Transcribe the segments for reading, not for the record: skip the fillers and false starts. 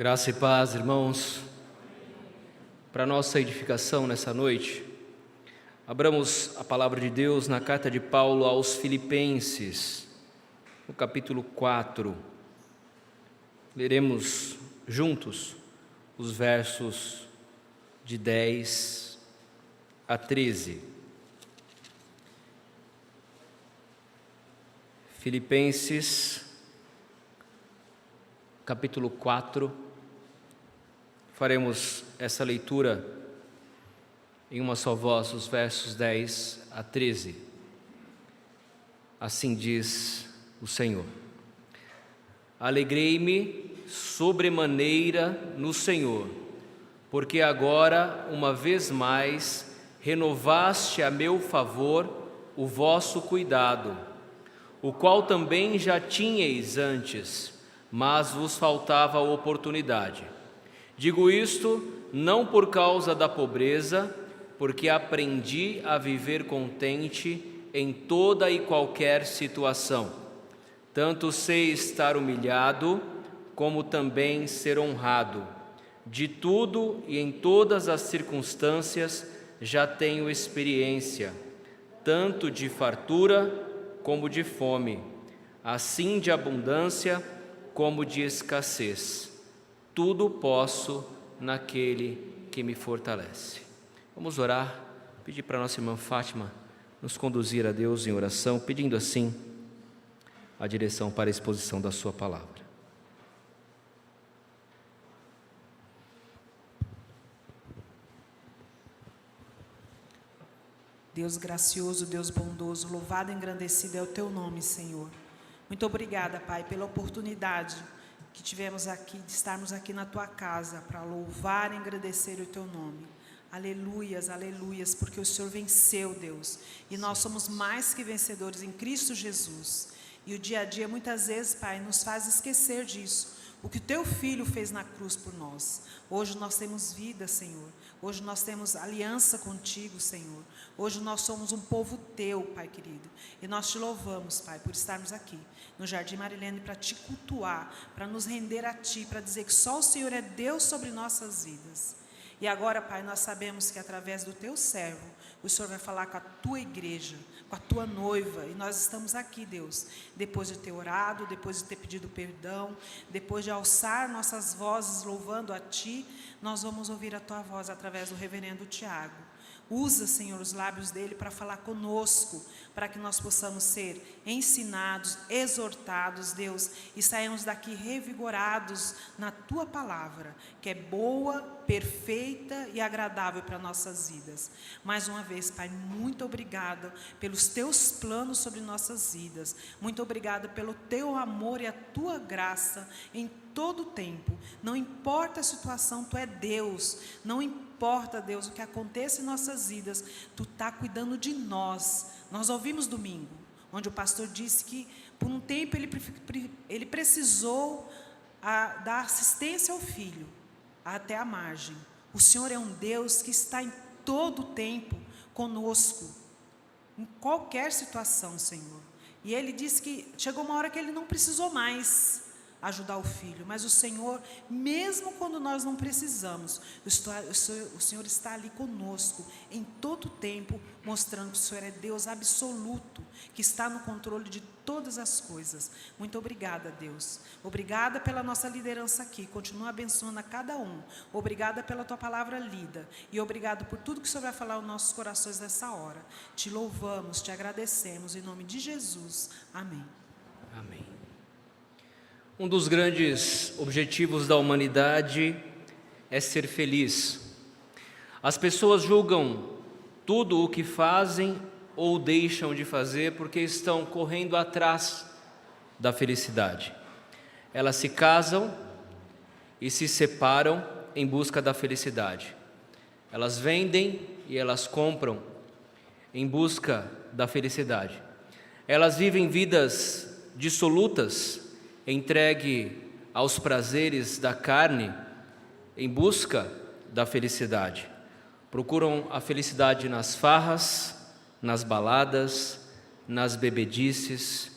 Graça e paz, irmãos. Para nossa edificação nessa noite, abramos a palavra de Deus na carta de Paulo aos Filipenses, no capítulo 4. Leremos juntos os versos de 10 a 13. Filipenses, capítulo 4. Faremos essa leitura em uma só voz, os versos 10 a 13. Assim diz o Senhor: Alegrei-me sobremaneira no Senhor, porque agora, uma vez mais, renovaste a meu favor o vosso cuidado, o qual também já tinhais antes, mas vos faltava a oportunidade. Digo isto não por causa da pobreza, porque aprendi a viver contente em toda e qualquer situação. Tanto sei estar humilhado, como também ser honrado. De tudo e em todas as circunstâncias já tenho experiência, tanto de fartura como de fome, assim de abundância como de escassez. Tudo posso naquele que me fortalece. Vamos orar, pedir para a nossa irmã Fátima nos conduzir a Deus em oração, pedindo assim a direção para a exposição da sua palavra. Deus gracioso, Deus bondoso, louvado e engrandecido é o Teu nome, Senhor. Muito obrigada, Pai, pela oportunidade que tivemos aqui, de estarmos aqui na Tua casa, para louvar e engrandecer o Teu nome. Aleluias, aleluias, porque o Senhor venceu, Deus, e nós somos mais que vencedores em Cristo Jesus. E o dia a dia, muitas vezes, Pai, nos faz esquecer disso, o que o Teu Filho fez na cruz por nós. Hoje nós temos vida, Senhor. Hoje nós temos aliança contigo, Senhor. Hoje nós somos um povo Teu, Pai querido. E nós Te louvamos, Pai, por estarmos aqui no Jardim Marilene para Te cultuar, para nos render a Ti, para dizer que só o Senhor é Deus sobre nossas vidas. E agora, Pai, nós sabemos que através do Teu servo, o Senhor vai falar com a Tua igreja, com a Tua noiva. E nós estamos aqui, Deus, depois de ter orado, depois de ter pedido perdão, depois de alçar nossas vozes louvando a Ti, nós vamos ouvir a Tua voz através do reverendo Tiago. Usa, Senhor, os lábios dele para falar conosco, para que nós possamos ser ensinados, exortados, Deus, e saímos daqui revigorados na Tua palavra, que é boa, perfeita e agradável para nossas vidas. Mais uma vez, Pai, muito obrigada pelos Teus planos sobre nossas vidas. Muito obrigada pelo Teu amor e a Tua graça em todo o tempo. Não importa a situação, Tu é Deus. Não importa, Deus, o que aconteça em nossas vidas, Tu está cuidando de nós. Nós ouvimos domingo, onde o pastor disse que por um tempo ele precisou dar assistência ao filho até a margem. O Senhor é um Deus que está em todo o tempo conosco, em qualquer situação, Senhor. E ele disse que chegou uma hora que ele não precisou mais ajudar o filho, mas o Senhor, mesmo quando nós não precisamos, o Senhor está ali conosco, em todo o tempo, mostrando que o Senhor é Deus absoluto, que está no controle de todas as coisas. Muito obrigada, Deus. Obrigada pela nossa liderança aqui, continua abençoando a cada um. Obrigada pela Tua palavra lida, e obrigado por tudo que o Senhor vai falar aos nossos corações nessa hora. Te louvamos, Te agradecemos, em nome de Jesus. Amém. Amém. Um dos grandes objetivos da humanidade é ser feliz. As pessoas julgam tudo o que fazem ou deixam de fazer porque estão correndo atrás da felicidade. Elas se casam e se separam em busca da felicidade. Elas vendem e elas compram em busca da felicidade. Elas vivem vidas dissolutas, entregue aos prazeres da carne, em busca da felicidade. Procuram a felicidade nas farras, nas baladas, nas bebedices,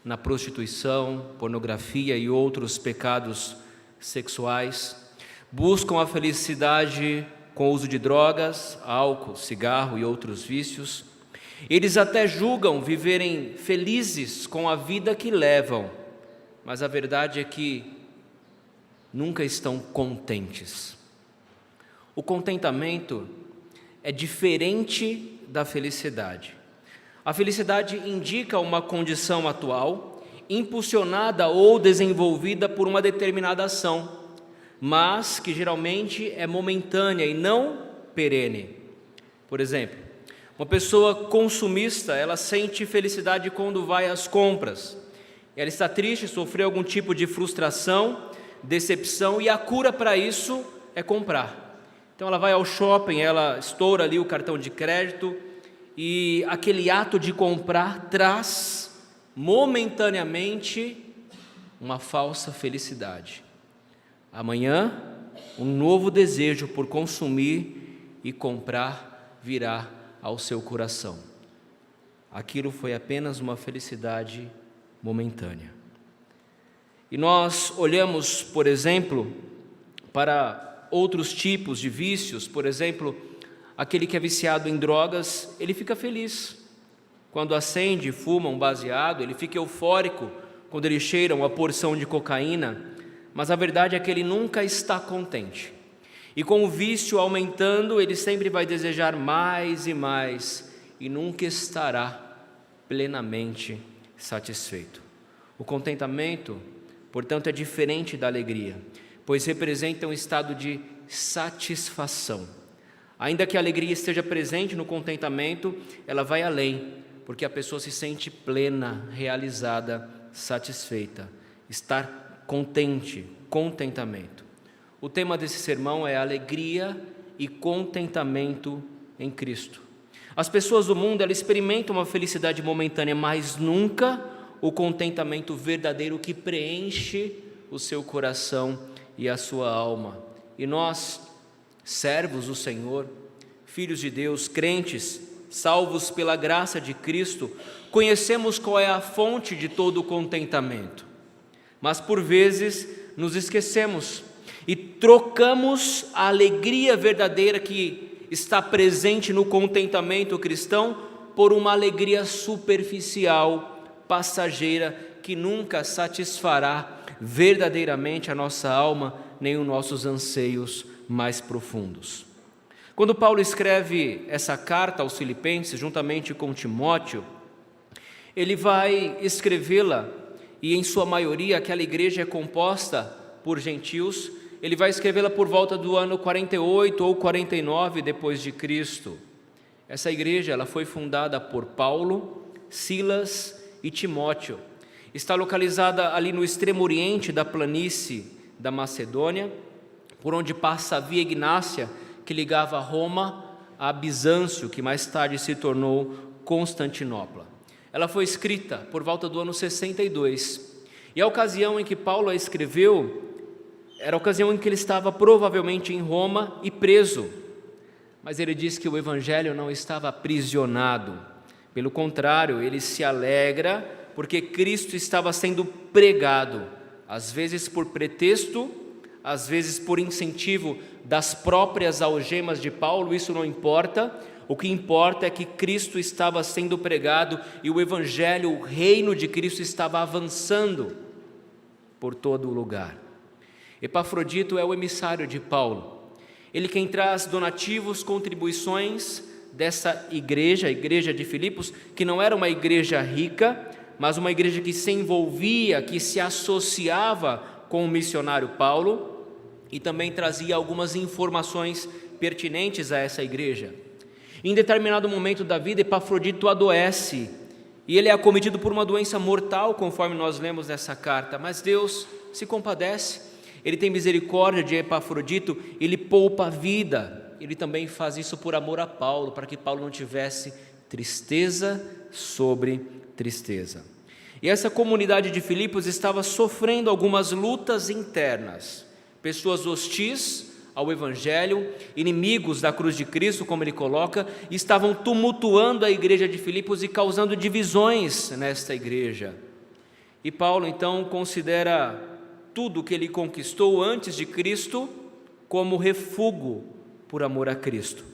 na prostituição, pornografia e outros pecados sexuais, buscam a felicidade com o uso de drogas, álcool, cigarro e outros vícios. Eles até julgam viverem felizes com a vida que levam, mas a verdade é que nunca estão contentes. O contentamento é diferente da felicidade. A felicidade indica uma condição atual, impulsionada ou desenvolvida por uma determinada ação, mas que geralmente é momentânea e não perene. Por exemplo, uma pessoa consumista, ela sente felicidade quando vai às compras. Ela está triste, sofreu algum tipo de frustração, decepção, e a cura para isso é comprar. Então ela vai ao shopping, ela estoura ali o cartão de crédito, e aquele ato de comprar traz momentaneamente uma falsa felicidade. Amanhã, um novo desejo por consumir e comprar virá ao seu coração. Aquilo foi apenas uma felicidade momentânea. E nós olhamos, por exemplo, para outros tipos de vícios. Por exemplo, aquele que é viciado em drogas, ele fica feliz quando acende e fuma um baseado, ele fica eufórico quando ele cheira uma porção de cocaína, mas a verdade é que ele nunca está contente. E com o vício aumentando, ele sempre vai desejar mais e mais, e nunca estará plenamente satisfeito. O contentamento, portanto, é diferente da alegria, pois representa um estado de satisfação. Ainda que a alegria esteja presente no contentamento, ela vai além, porque a pessoa se sente plena, realizada, satisfeita. Estar contente, contentamento. O tema desse sermão é alegria e contentamento em Cristo. As pessoas do mundo, elas experimentam uma felicidade momentânea, mas nunca o contentamento verdadeiro que preenche o seu coração e a sua alma. E nós, servos do Senhor, filhos de Deus, crentes, salvos pela graça de Cristo, conhecemos qual é a fonte de todo o contentamento. Mas por vezes nos esquecemos e trocamos a alegria verdadeira que está presente no contentamento cristão por uma alegria superficial, passageira, que nunca satisfará verdadeiramente a nossa alma, nem os nossos anseios mais profundos. Quando Paulo escreve essa carta aos Filipenses, juntamente com Timóteo, ele vai escrevê-la, e em sua maioria aquela igreja é composta por gentios. Ele vai escrevê-la por volta do ano 48 ou 49 depois de Cristo. Essa igreja, ela foi fundada por Paulo, Silas e Timóteo. Está localizada ali no extremo oriente da planície da Macedônia, por onde passa a Via Ignácia, que ligava Roma a Bizâncio, que mais tarde se tornou Constantinopla. Ela foi escrita por volta do ano 62, e a ocasião em que Paulo a escreveu era a ocasião em que ele estava provavelmente em Roma e preso, mas ele diz que o evangelho não estava aprisionado, pelo contrário, ele se alegra porque Cristo estava sendo pregado, às vezes por pretexto, às vezes por incentivo das próprias algemas de Paulo. Isso não importa. O que importa é que Cristo estava sendo pregado e o evangelho, o reino de Cristo estava avançando por todo o lugar. Epafrodito é o emissário de Paulo. Ele quem traz donativos, contribuições dessa igreja, a igreja de Filipos, que não era uma igreja rica, mas uma igreja que se envolvia, que se associava com o missionário Paulo, e também trazia algumas informações pertinentes a essa igreja. Em determinado momento da vida, Epafrodito adoece, e ele é acometido por uma doença mortal, conforme nós lemos nessa carta, mas Deus se compadece, ele tem misericórdia de Epafrodito, ele poupa a vida. Ele também faz isso por amor a Paulo, para que Paulo não tivesse tristeza sobre tristeza. E essa comunidade de Filipos estava sofrendo algumas lutas internas, pessoas hostis ao Evangelho, inimigos da cruz de Cristo, como ele coloca, estavam tumultuando a igreja de Filipos e causando divisões nesta igreja. E Paulo então considera tudo que ele conquistou antes de Cristo como refúgio por amor a Cristo.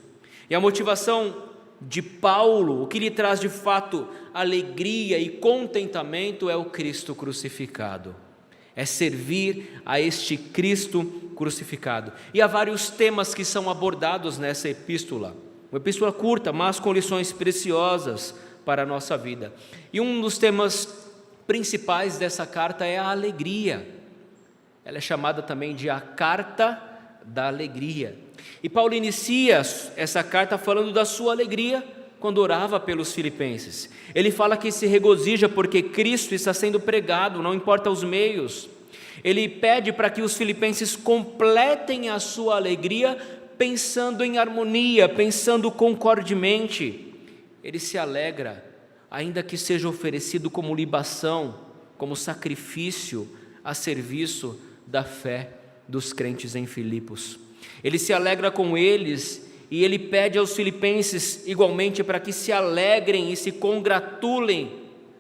E a motivação de Paulo, o que lhe traz de fato alegria e contentamento, é o Cristo crucificado. É servir a este Cristo crucificado. E há vários temas que são abordados nessa epístola. Uma epístola curta, mas com lições preciosas para a nossa vida. E um dos temas principais dessa carta é a alegria. Ela é chamada também de a carta da alegria. E Paulo inicia essa carta falando da sua alegria quando orava pelos filipenses. Ele fala que se regozija porque Cristo está sendo pregado, não importa os meios. Ele pede para que os filipenses completem a sua alegria pensando em harmonia, pensando concordemente. Ele se alegra, ainda que seja oferecido como libação, como sacrifício a serviço da fé dos crentes em Filipos. Ele se alegra com eles e ele pede aos filipenses igualmente para que se alegrem e se congratulem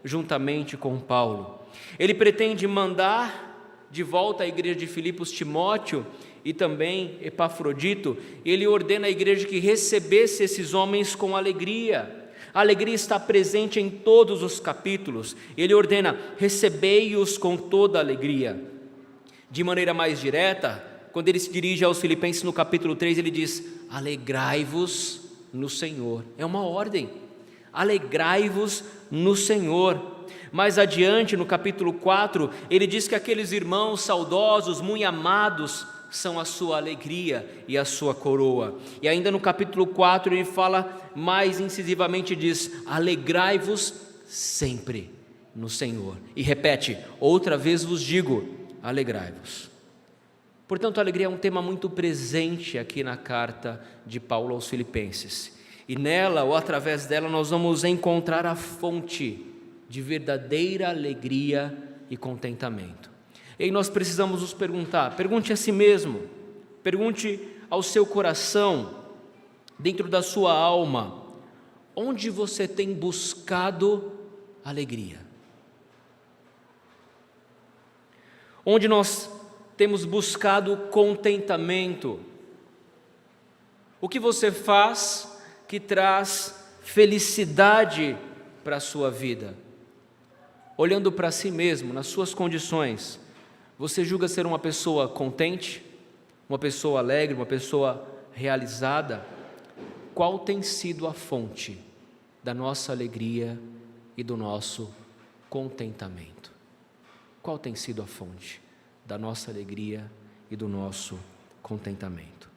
juntamente com Paulo. Ele pretende mandar de volta à igreja de Filipos Timóteo e também Epafrodito. Ele ordena à igreja que recebesse esses homens com alegria. A alegria está presente em todos os capítulos. Ele ordena: recebei-os com toda alegria. De maneira mais direta, quando ele se dirige aos filipenses no capítulo 3, ele diz: alegrai-vos no Senhor. É uma ordem, alegrai-vos no Senhor. Mais adiante, no capítulo 4, ele diz que aqueles irmãos saudosos, muito amados, são a sua alegria e a sua coroa. E ainda no capítulo 4 ele fala mais incisivamente, diz: alegrai-vos sempre no Senhor. E repete: outra vez vos digo, alegrai-vos. Portanto, a alegria é um tema muito presente aqui na carta de Paulo aos Filipenses. E nela, ou através dela, nós vamos encontrar a fonte de verdadeira alegria e contentamento. E aí nós precisamos nos perguntar, pergunte a si mesmo, pergunte ao seu coração, dentro da sua alma, onde você tem buscado alegria? Onde nós temos buscado contentamento? O que você faz que traz felicidade para a sua vida? Olhando para si mesmo, nas suas condições, você julga ser uma pessoa contente, uma pessoa alegre, uma pessoa realizada? Qual tem sido a fonte da nossa alegria e do nosso contentamento? Qual tem sido a fonte da nossa alegria e do nosso contentamento?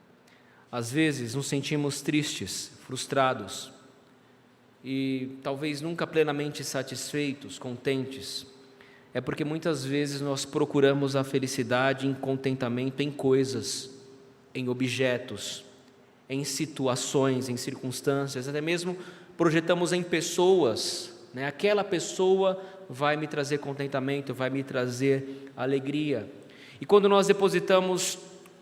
Às vezes nos sentimos tristes, frustrados e talvez nunca plenamente satisfeitos, contentes. É porque muitas vezes nós procuramos a felicidade e contentamento em coisas, em objetos, em situações, em circunstâncias, até mesmo projetamos em pessoas, né? Aquela pessoa vai me trazer contentamento, vai me trazer alegria. E quando nós depositamos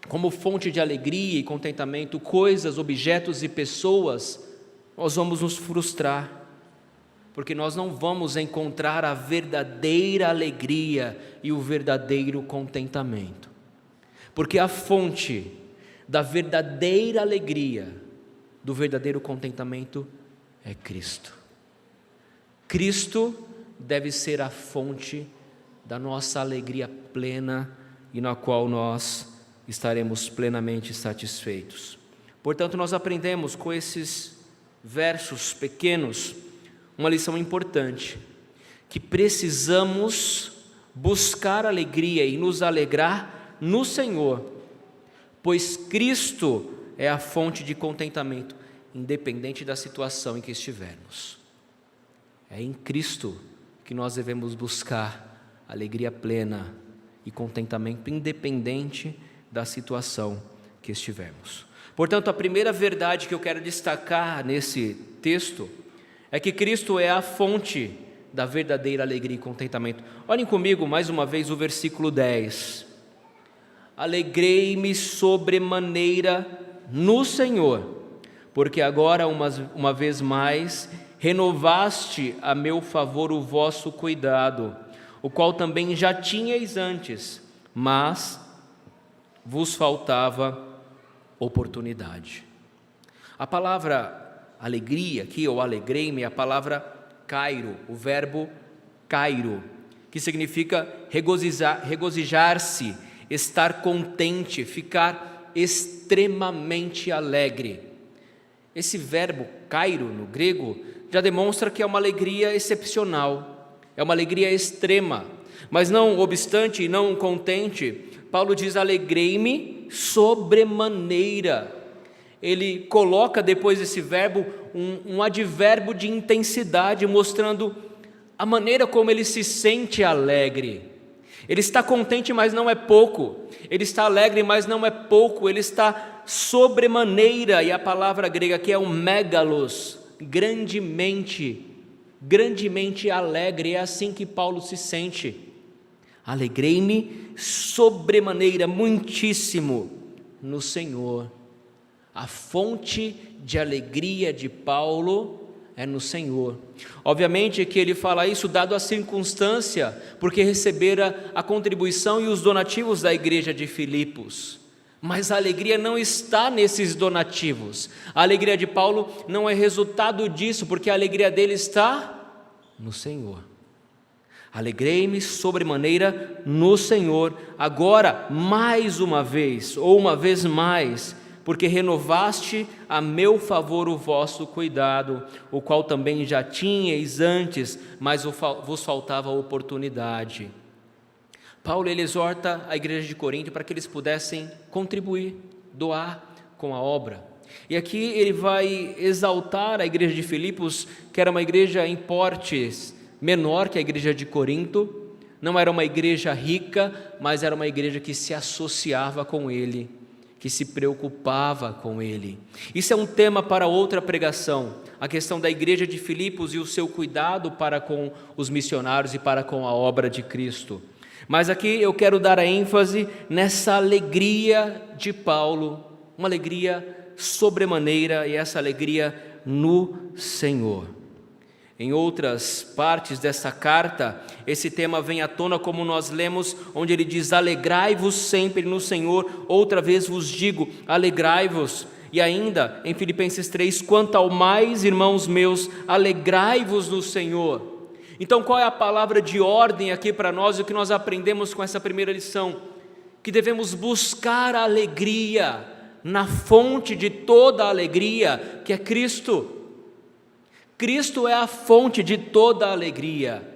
como fonte de alegria e contentamento coisas, objetos e pessoas, nós vamos nos frustrar, porque nós não vamos encontrar a verdadeira alegria e o verdadeiro contentamento. Porque a fonte da verdadeira alegria, do verdadeiro contentamento é Cristo. Cristo deve ser a fonte da nossa alegria plena e na qual nós estaremos plenamente satisfeitos. Portanto, nós aprendemos com esses versos pequenos uma lição importante, que precisamos buscar alegria e nos alegrar no Senhor, pois Cristo é a fonte de contentamento, independente da situação em que estivermos. É em Cristo que nós devemos buscar alegria plena e contentamento, independente da situação que estivermos. Portanto, a primeira verdade que eu quero destacar nesse texto é que Cristo é a fonte da verdadeira alegria e contentamento. Olhem comigo mais uma vez o versículo 10. Alegrei-me sobremaneira no Senhor, porque agora uma vez mais renovaste a meu favor o vosso cuidado, o qual também já tinhais antes, mas vos faltava oportunidade. A palavra alegria aqui, ou alegrei-me, é a palavra cairo, o verbo cairo, que significa regozijar-se, estar contente, ficar extremamente alegre. Esse verbo cairo no grego já demonstra que é uma alegria excepcional, é uma alegria extrema, mas não obstante e não contente, Paulo diz alegrei-me sobremaneira. Ele coloca depois desse verbo um advérbio de intensidade, mostrando a maneira como ele se sente alegre. Ele está contente, mas não é pouco. Ele está alegre, mas não é pouco. Ele está sobremaneira, e a palavra grega aqui é o megalos, grandemente alegre. É assim que Paulo se sente. Alegrei-me sobremaneira, muitíssimo no Senhor. A fonte de alegria de Paulo é no Senhor. Obviamente que ele fala isso dado a circunstância, porque recebera a contribuição e os donativos da igreja de Filipos. Mas a alegria não está nesses donativos. A alegria de Paulo não é resultado disso, porque a alegria dele está no Senhor. Alegrei-me sobremaneira no Senhor, agora mais uma vez, ou uma vez mais, porque renovaste a meu favor o vosso cuidado, o qual também já tinhais antes, mas vos faltava oportunidade. Paulo ele exorta a igreja de Corinto para que eles pudessem contribuir, doar com a obra. E aqui ele vai exaltar a igreja de Filipos, que era uma igreja em portes menor que a igreja de Corinto, não era uma igreja rica, mas era uma igreja que se associava com ele, que se preocupava com ele. Isso é um tema para outra pregação, a questão da igreja de Filipos e o seu cuidado para com os missionários e para com a obra de Cristo. Mas aqui eu quero dar a ênfase nessa alegria de Paulo, uma alegria sobremaneira, e essa alegria no Senhor. Em outras partes dessa carta, esse tema vem à tona, como nós lemos, onde ele diz: alegrai-vos sempre no Senhor, outra vez vos digo, alegrai-vos. E ainda, em Filipenses 3, quanto ao mais, irmãos meus, alegrai-vos no Senhor. Então, qual é a palavra de ordem aqui para nós, e o que nós aprendemos com essa primeira lição? Que devemos buscar a alegria na fonte de toda a alegria, que é Cristo. Cristo é a fonte de toda a alegria.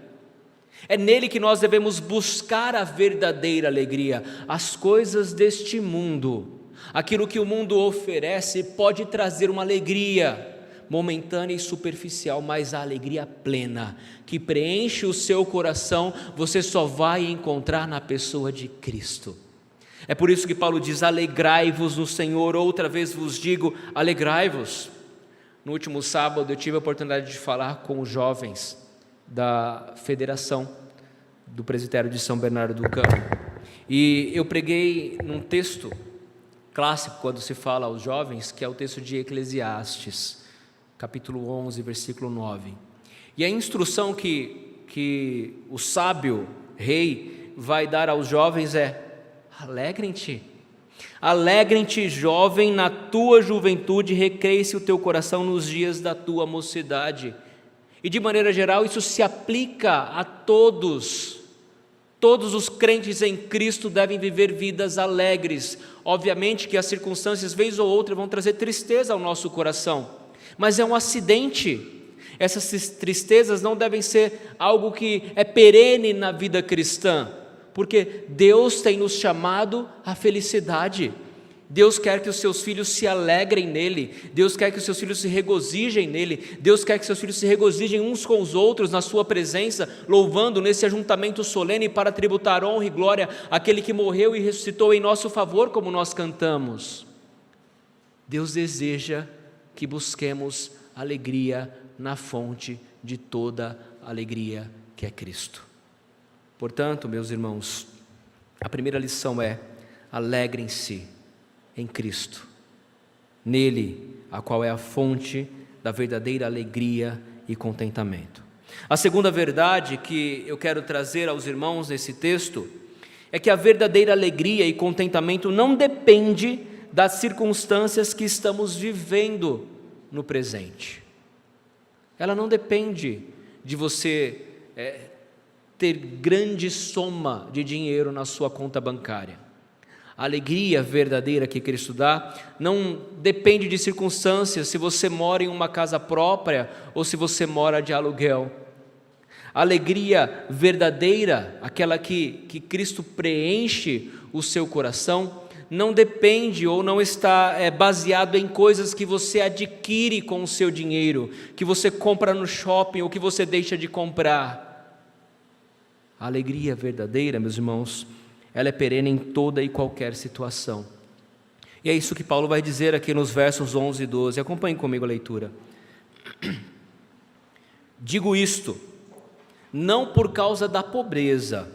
É nele que nós devemos buscar a verdadeira alegria. As coisas deste mundo, aquilo que o mundo oferece, pode trazer uma alegria momentânea e superficial, mas a alegria plena, que preenche o seu coração, você só vai encontrar na pessoa de Cristo. É por isso que Paulo diz: alegrai-vos no Senhor, outra vez vos digo, alegrai-vos. No último sábado eu tive a oportunidade de falar com os jovens da Federação do Presbitério de São Bernardo do Campo, e eu preguei num texto clássico quando se fala aos jovens, que é o texto de Eclesiastes, capítulo 11, versículo 9. E a instrução que o sábio rei vai dar aos jovens é: alegrem-te. Alegrem-te, jovem, na tua juventude, recreie-se o teu coração nos dias da tua mocidade. E de maneira geral isso se aplica a todos. Todos os crentes em Cristo devem viver vidas alegres. Obviamente que as circunstâncias, vez ou outra, vão trazer tristeza ao nosso coração, mas é um acidente. Essas tristezas não devem ser algo que é perene na vida cristã, porque Deus tem nos chamado à felicidade. Deus quer que os seus filhos se alegrem nele, Deus quer que os seus filhos se regozijem nele, Deus quer que seus filhos se regozijem uns com os outros na sua presença, louvando nesse ajuntamento solene para tributar honra e glória àquele que morreu e ressuscitou em nosso favor, como nós cantamos. Deus deseja que busquemos alegria na fonte de toda alegria, que é Cristo. Portanto, meus irmãos, a primeira lição é: alegrem-se em Cristo, nele, a qual é a fonte da verdadeira alegria e contentamento. A segunda verdade que eu quero trazer aos irmãos nesse texto é que a verdadeira alegria e contentamento não depende das circunstâncias que estamos vivendo no presente. Ela não depende de você ter grande soma de dinheiro na sua conta bancária. A alegria verdadeira que Cristo dá não depende de circunstâncias, se você mora em uma casa própria ou se você mora de aluguel. A alegria verdadeira, aquela que Cristo preenche o seu coração, não depende ou não está baseado em coisas que você adquire com o seu dinheiro, que você compra no shopping ou que você deixa de comprar. A alegria verdadeira, meus irmãos, ela é perene em toda e qualquer situação. E é isso que Paulo vai dizer aqui nos versos 11 e 12. Acompanhem comigo a leitura. Digo isto, não por causa da pobreza,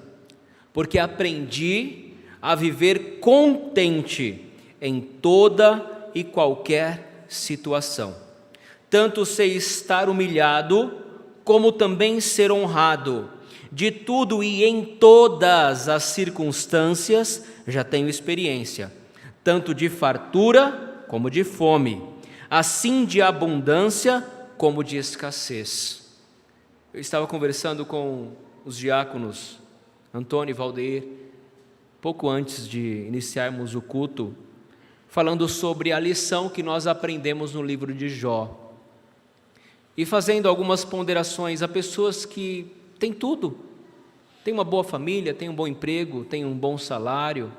porque aprendi a viver contente em toda e qualquer situação. Tanto sei estar humilhado, como também ser honrado. De tudo e em todas as circunstâncias já tenho experiência, tanto de fartura como de fome, assim de abundância como de escassez. Eu estava conversando com os diáconos Antônio e Valdeir, pouco antes de iniciarmos o culto, falando sobre a lição que nós aprendemos no livro de Jó, e fazendo algumas ponderações a pessoas que têm tudo, têm uma boa família, têm um bom emprego, têm um bom salário,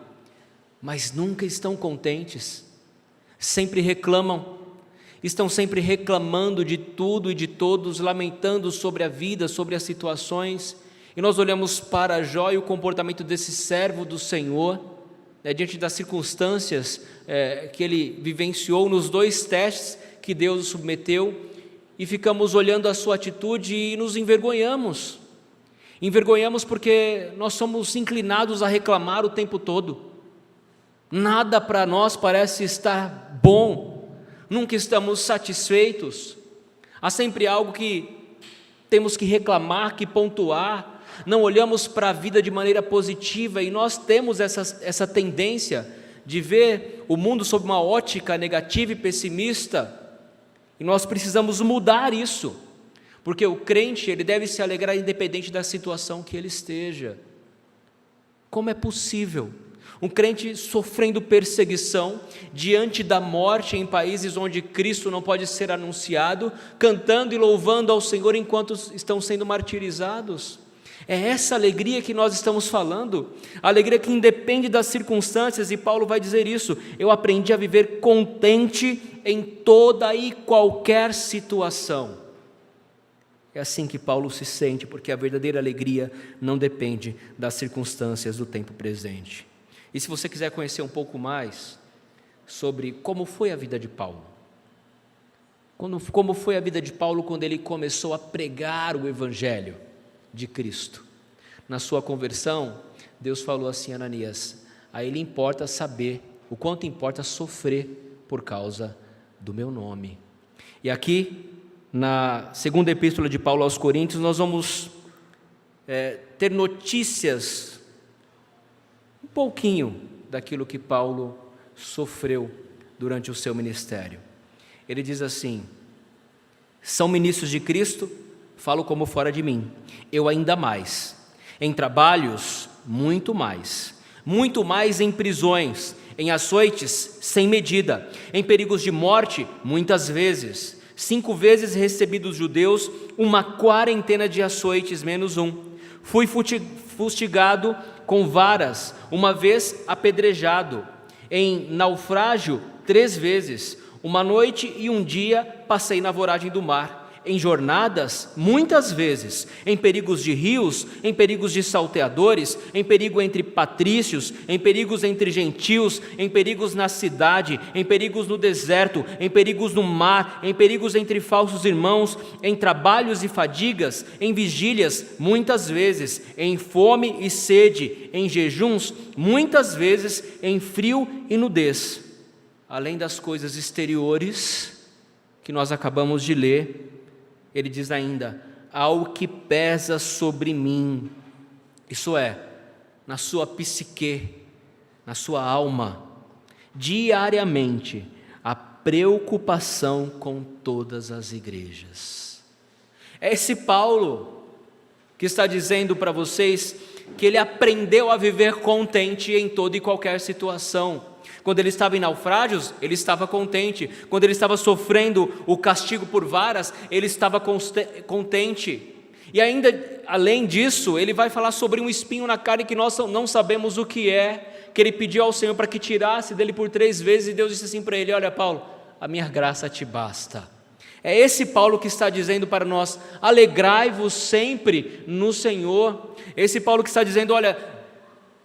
mas nunca estão contentes, sempre reclamam, estão sempre reclamando de tudo e de todos, lamentando sobre a vida, sobre as situações. E nós olhamos para Jó e o comportamento desse servo do Senhor, diante das circunstâncias que ele vivenciou nos 2 testes que Deus o submeteu, e ficamos olhando a sua atitude e nos envergonhamos. Envergonhamos porque nós somos inclinados a reclamar o tempo todo. Nada para nós parece estar bom, nunca estamos satisfeitos. Há sempre algo que temos que reclamar, que pontuar. Não olhamos para a vida de maneira positiva, e nós temos essa tendência de ver o mundo sob uma ótica negativa e pessimista, e nós precisamos mudar isso, porque o crente, ele deve se alegrar independente da situação que ele esteja. Como é possível um crente sofrendo perseguição diante da morte em países onde Cristo não pode ser anunciado, cantando e louvando ao Senhor enquanto estão sendo martirizados? É essa alegria que nós estamos falando, a alegria que independe das circunstâncias, e Paulo vai dizer isso: eu aprendi a viver contente em toda e qualquer situação. É assim que Paulo se sente, porque a verdadeira alegria não depende das circunstâncias do tempo presente. E se você quiser conhecer um pouco mais sobre como foi a vida de Paulo, como foi a vida de Paulo quando ele começou a pregar o Evangelho de Cristo, na sua conversão, Deus falou assim a Ananias: a ele importa saber o quanto importa sofrer por causa do meu nome. E aqui, na segunda epístola de Paulo aos Coríntios, nós vamos ter notícias, um pouquinho daquilo que Paulo sofreu durante o seu ministério. Ele diz assim: são ministros de Cristo, falo como fora de mim, eu ainda mais, em trabalhos, muito mais em prisões, em açoites sem medida, em perigos de morte, muitas vezes, 5 vezes recebi dos judeus uma 40 de açoites menos um, fui fustigado com varas, uma vez apedrejado, em naufrágio 3 vezes, uma noite e um dia passei na voragem do mar, em jornadas, muitas vezes, em perigos de rios, em perigos de salteadores, em perigo entre patrícios, em perigos entre gentios, em perigos na cidade, em perigos no deserto, em perigos no mar, em perigos entre falsos irmãos, em trabalhos e fadigas, em vigílias, muitas vezes, em fome e sede, em jejuns, muitas vezes, em frio e nudez. Além das coisas exteriores que nós acabamos de ler, ele diz ainda: ao que pesa sobre mim, isso é, na sua psique, na sua alma, diariamente, a preocupação com todas as igrejas. É esse Paulo que está dizendo para vocês que ele aprendeu a viver contente em toda e qualquer situação. Quando ele estava em naufrágios, ele estava contente. Quando ele estava sofrendo o castigo por varas, ele estava contente. E ainda, além disso, ele vai falar sobre um espinho na carne que nós não sabemos o que é, que ele pediu ao Senhor para que tirasse dele por 3 vezes, e Deus disse assim para ele: olha, Paulo, a minha graça te basta. É esse Paulo que está dizendo para nós: alegrai-vos sempre no Senhor. Esse Paulo que está dizendo: olha,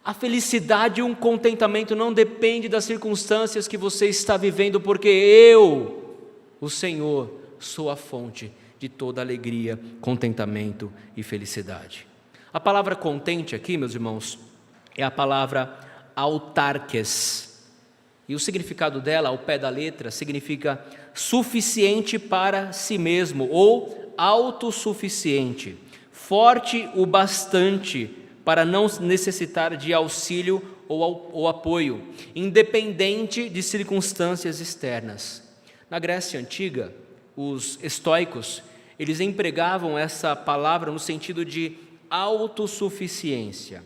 a felicidade e um contentamento não depende das circunstâncias que você está vivendo, porque eu, o Senhor, sou a fonte de toda alegria, contentamento e felicidade. A palavra contente aqui, meus irmãos, é a palavra autarques, e o significado dela, ao pé da letra, significa suficiente para si mesmo, ou autossuficiente, forte o bastante para não necessitar de auxílio ou apoio, independente de circunstâncias externas. Na Grécia Antiga, os estoicos, eles empregavam essa palavra no sentido de autossuficiência.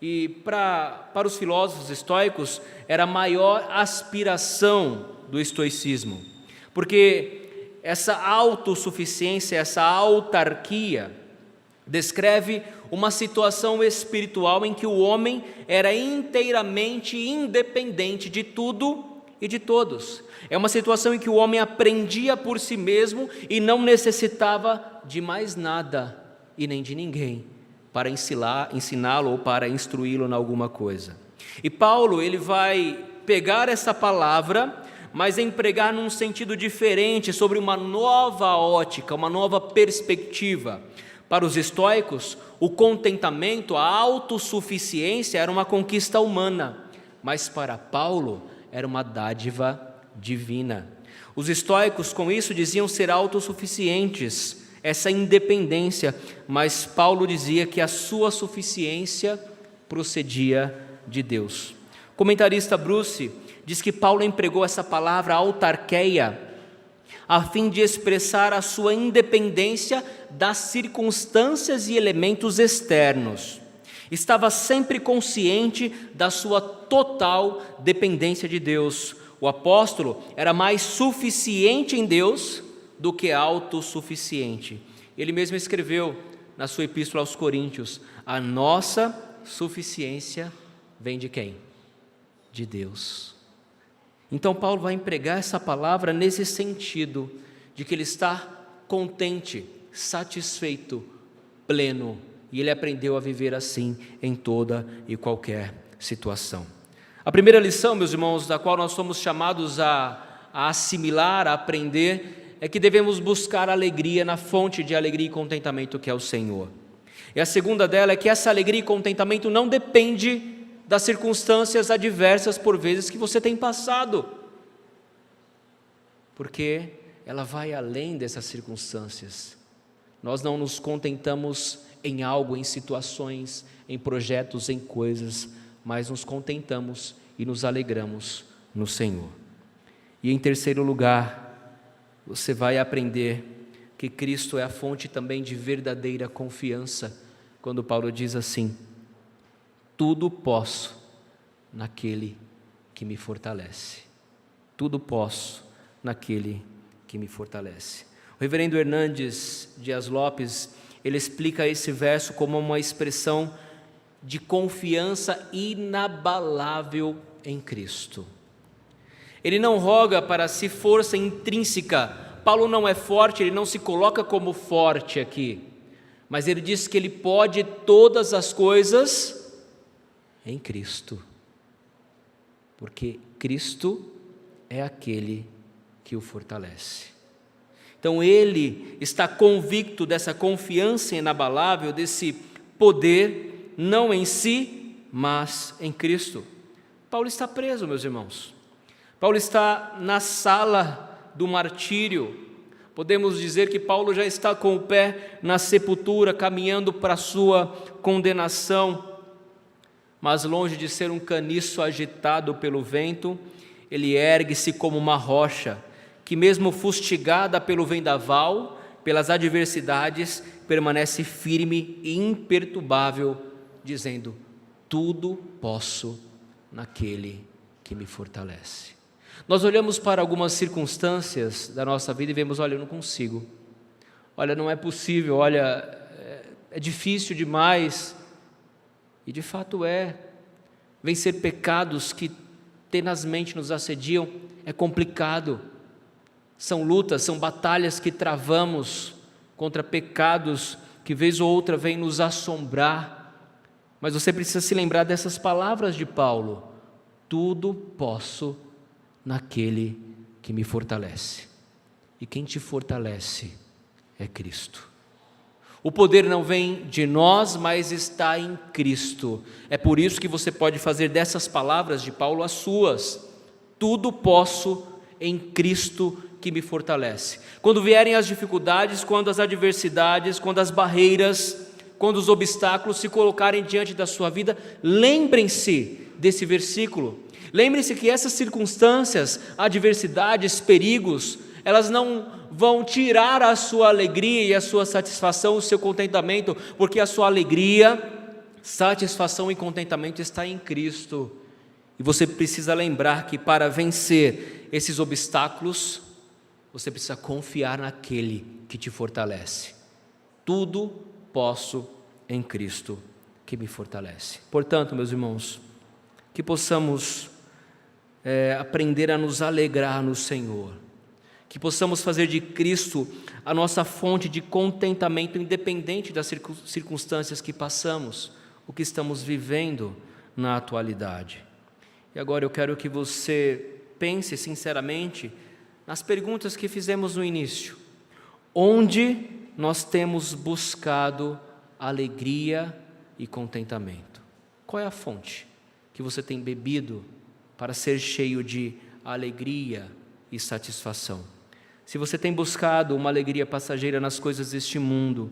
E para os filósofos estoicos, era a maior aspiração do estoicismo, porque essa autossuficiência, essa autarquia, descreve uma situação espiritual em que o homem era inteiramente independente de tudo e de todos. É uma situação em que o homem aprendia por si mesmo e não necessitava de mais nada e nem de ninguém para ensiná-lo ou para instruí-lo em alguma coisa. E Paulo, ele vai pegar essa palavra, mas empregar num sentido diferente, sobre uma nova ótica, uma nova perspectiva. Para os estoicos, o contentamento, a autossuficiência era uma conquista humana, mas para Paulo era uma dádiva divina. Os estoicos com isso diziam ser autossuficientes, essa independência, mas Paulo dizia que a sua suficiência procedia de Deus. O comentarista Bruce diz que Paulo empregou essa palavra autarqueia a fim de expressar a sua independência das circunstâncias e elementos externos. Estava sempre consciente da sua total dependência de Deus. O apóstolo era mais suficiente em Deus do que autossuficiente. Ele mesmo escreveu na sua epístola aos Coríntios: a nossa suficiência vem de quem? De Deus. Então Paulo vai empregar essa palavra nesse sentido, de que ele está contente, satisfeito, pleno, e ele aprendeu a viver assim em toda e qualquer situação. A primeira lição, meus irmãos, da qual nós somos chamados a assimilar, a aprender, é que devemos buscar alegria na fonte de alegria e contentamento que é o Senhor. E a segunda dela é que essa alegria e contentamento não depende das circunstâncias adversas por vezes que você tem passado, porque ela vai além dessas circunstâncias. Nós não nos contentamos em algo, em situações, em projetos, em coisas, mas nos contentamos e nos alegramos no Senhor. E em terceiro lugar, você vai aprender que Cristo é a fonte também de verdadeira confiança, quando Paulo diz assim: tudo posso naquele que me fortalece. Tudo posso naquele que me fortalece. O reverendo Hernandes Dias Lopes, ele explica esse verso como uma expressão de confiança inabalável em Cristo. Ele não roga para si força intrínseca. Paulo não é forte, ele não se coloca como forte aqui, mas ele diz que ele pode todas as coisas em Cristo, porque Cristo é aquele que o fortalece. Então ele está convicto dessa confiança inabalável, desse poder, não em si, mas em Cristo. Paulo está preso, meus irmãos. Paulo está na sala do martírio. Podemos dizer que Paulo já está com o pé na sepultura, caminhando para a sua condenação. mas longe de ser um caniço agitado pelo vento, ele ergue-se como uma rocha, que mesmo fustigada pelo vendaval, pelas adversidades, permanece firme e imperturbável, dizendo: tudo posso naquele que me fortalece. Nós olhamos para algumas circunstâncias da nossa vida e vemos: olha, eu não consigo, olha, não é possível, olha, é difícil demais. E de fato vencer pecados que tenazmente nos assediam é complicado. São lutas, são batalhas que travamos contra pecados que vez ou outra vêm nos assombrar. Mas você precisa se lembrar dessas palavras de Paulo: tudo posso naquele que me fortalece. E quem te fortalece é Cristo. O poder não vem de nós, mas está em Cristo. É por isso que você pode fazer dessas palavras de Paulo as suas. Tudo posso em Cristo que me fortalece. Quando vierem as dificuldades, quando as adversidades, quando as barreiras, quando os obstáculos se colocarem diante da sua vida, lembrem-se desse versículo. Lembrem-se que essas circunstâncias, adversidades, perigos, elas não vão tirar a sua alegria e a sua satisfação, o seu contentamento, porque a sua alegria, satisfação e contentamento está em Cristo. E você precisa lembrar que para vencer esses obstáculos, você precisa confiar naquele que te fortalece. Tudo posso em Cristo que me fortalece. Portanto, meus irmãos, que possamos aprender a nos alegrar no Senhor, que possamos fazer de Cristo a nossa fonte de contentamento, independente das circunstâncias que passamos, o que estamos vivendo na atualidade. E agora eu quero que você pense sinceramente nas perguntas que fizemos no início. Onde nós temos buscado alegria e contentamento? Qual é a fonte que você tem bebido para ser cheio de alegria e satisfação? Se você tem buscado uma alegria passageira nas coisas deste mundo,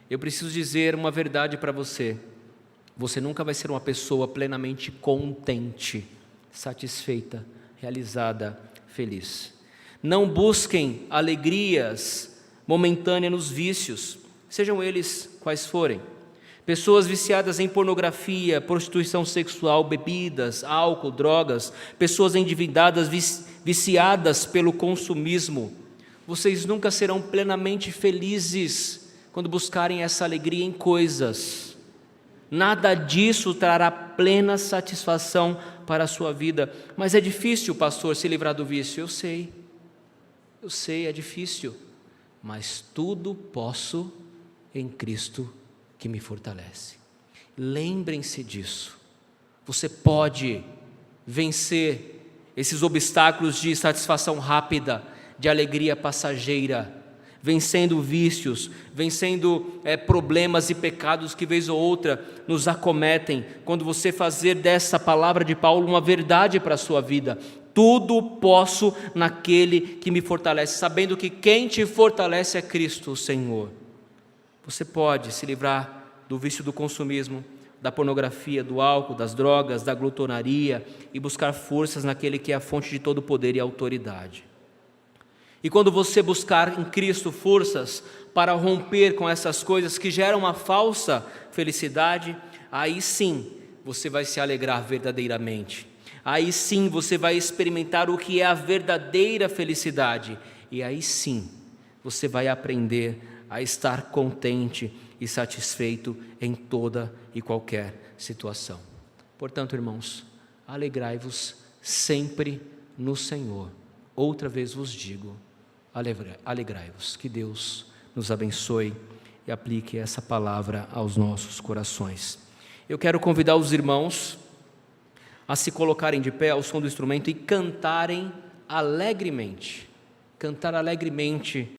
eu preciso dizer uma verdade para você: você nunca vai ser uma pessoa plenamente contente, satisfeita, realizada, feliz. Não busquem alegrias momentâneas nos vícios, sejam eles quais forem. Pessoas viciadas em pornografia, prostituição sexual, bebidas, álcool, drogas, pessoas endividadas, viciadas pelo consumismo. Vocês nunca serão plenamente felizes quando buscarem essa alegria em coisas. Nada disso trará plena satisfação para a sua vida. Mas é difícil, pastor, se livrar do vício. Eu sei, é difícil. Mas tudo posso em Cristo que me fortalece. Lembrem-se disso. Você pode vencer esses obstáculos de satisfação rápida, de alegria passageira, vencendo vícios, vencendo problemas e pecados que vez ou outra nos acometem, quando você fazer dessa palavra de Paulo uma verdade para a sua vida. Tudo posso naquele que me fortalece, sabendo que quem te fortalece é Cristo, o Senhor. Você pode se livrar do vício do consumismo, da pornografia, do álcool, das drogas, da glutonaria e buscar forças naquele que é a fonte de todo poder e autoridade. E quando você buscar em Cristo forças para romper com essas coisas que geram uma falsa felicidade, aí sim você vai se alegrar verdadeiramente. Aí sim você vai experimentar o que é a verdadeira felicidade. E aí sim você vai aprender a estar contente e satisfeito em toda e qualquer situação. Portanto, irmãos, alegrai-vos sempre no Senhor. Outra vez vos digo, alegrai-vos. Que Deus nos abençoe e aplique essa palavra aos nossos corações. Eu quero convidar os irmãos a se colocarem de pé ao som do instrumento e cantarem alegremente. Cantar alegremente